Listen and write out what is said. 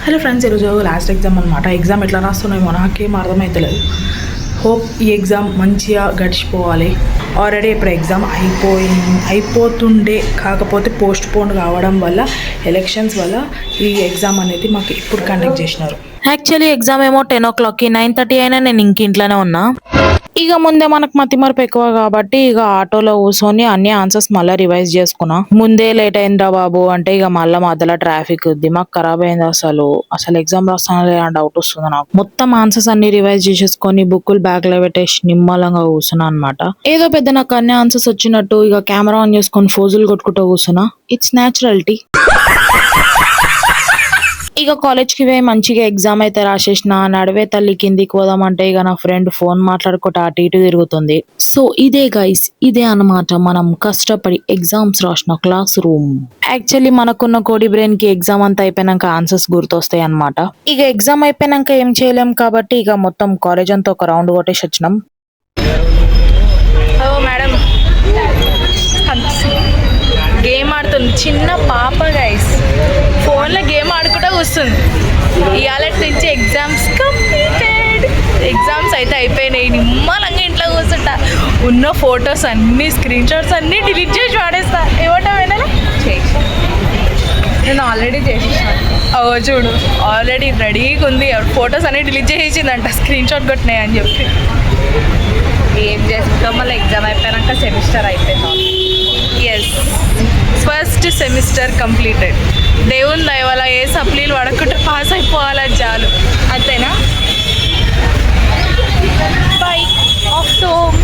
Hello friends, ఈరోజు last exam అనమాట. Exam ఎట్లా రాస్తున్నామో నాకేం అర్థమవుతలేదు. హోప్ ఈ ఎగ్జామ్ మంచిగా గడిచిపోవాలి. ఆల్రెడీ ఇప్పుడు ఎగ్జామ్ అయిపోతుండే, కాకపోతే పోస్ట్ పోన్ కావడం వల్ల ఎలక్షన్స్ వల్ల ఈ ఎగ్జామ్ అనేది మాకు ఇప్పుడు కండక్ట్ చేసినారు. యాక్చువల్లీ ఎగ్జామ్ ఏమో 10 o'clockకి 9:30 అయినా నేను ఇంట్లోనే ఉన్నా. ఇక ముందే మనకు మతిమరపు ఎక్కువ కాబట్టి ఇక ఆటోలో కూర్చొని అన్ని ఆన్సర్స్ మళ్ళీ రివైజ్ చేసుకున్నా. ముందే లేట్ అయిందా బాబు అంటే ఇక మళ్ళీ మధ్యలో ట్రాఫిక్ దిమాగ్ ఖరాబ్ అయింది. అసలు ఎగ్జామ్ రాస్తానా లేదా డౌట్ వస్తుంది నాకు. మొత్తం ఆన్సర్స్ అన్ని రివైజ్ చేసేసుకొని బుక్కులు బ్యాగ్ లో పెట్టేసి నిమ్మలంగా కూర్చున్నా అనమాట. ఏదో పెద్ద నాకు అన్ని ఆన్సర్స్ వచ్చినట్టు ఇక కెమెరా ఆన్ చేసుకొని ఫోజులు కొట్టుకుంటూ కూర్చున్నా. It's naturality. ఇక కాలేజ్కి పోయి మంచిగా ఎగ్జామ్ అయితే రాసేసిన. నడివే తల్లి కిందికి పోదామంటే ఇక నా ఫ్రెండ్ ఫోన్ మాట్లాడుకుంటూ అటు ఇటు తిరుగుతుంది. సో ఇదే గైస్, ఇదే అన్నమాట మనం కష్టపడి ఎగ్జామ్స్ రాసిన క్లాస్ రూమ్. యాక్చువల్లీ మనకున్న కోడి బ్రెయిన్ కి ఎగ్జామ్ అంతా అయిపోయినాక ఆన్సర్స్ గుర్తొస్తాయి అనమాట. ఇక ఎగ్జామ్ అయిపోయినాక ఏం చేయలేం కాబట్టి ఇక మొత్తం కాలేజ్ అంతా ఒక రౌండ్ కొట్టేసి వచ్చినాం. మేడం గేమ్ ఆడుతుంది చిన్న పాప గైస్, ఫోన్లో గేమ్ ఆడుకుంటూ కూర్చుంది. ఇవాళ నుంచి ఎగ్జామ్స్ కంప్లీటెడ్. ఎగ్జామ్స్ అయితే అయిపోయినాయి. నిమ్మలంగా ఇంట్లో కూర్చుంటా. ఉన్న ఫొటోస్ అన్నీ, స్క్రీన్ షాట్స్ అన్నీ డిలీట్ చేసి వాడేస్తా. ఏమంటా వినాలి చేసి నేను ఆల్రెడీ చేసేసాను. చూడు ఆల్రెడీ రెడీగా ఉంది. ఫొటోస్ అన్నీ డిలీట్ చేసేసిందంట, స్క్రీన్ షాట్ కొట్టినాయి అని చెప్పి. ఏం చేస్తాం, మళ్ళీ ఎగ్జామ్ అయిపోయాక సెమిస్టర్ అయిపోయింది. Yes, first semester completed. దేవుని దయ వల్ల ఏ సప్లీలు పడకుండా పాస్ అయిపోవాలని చాలు. అంతేనా? By off to home.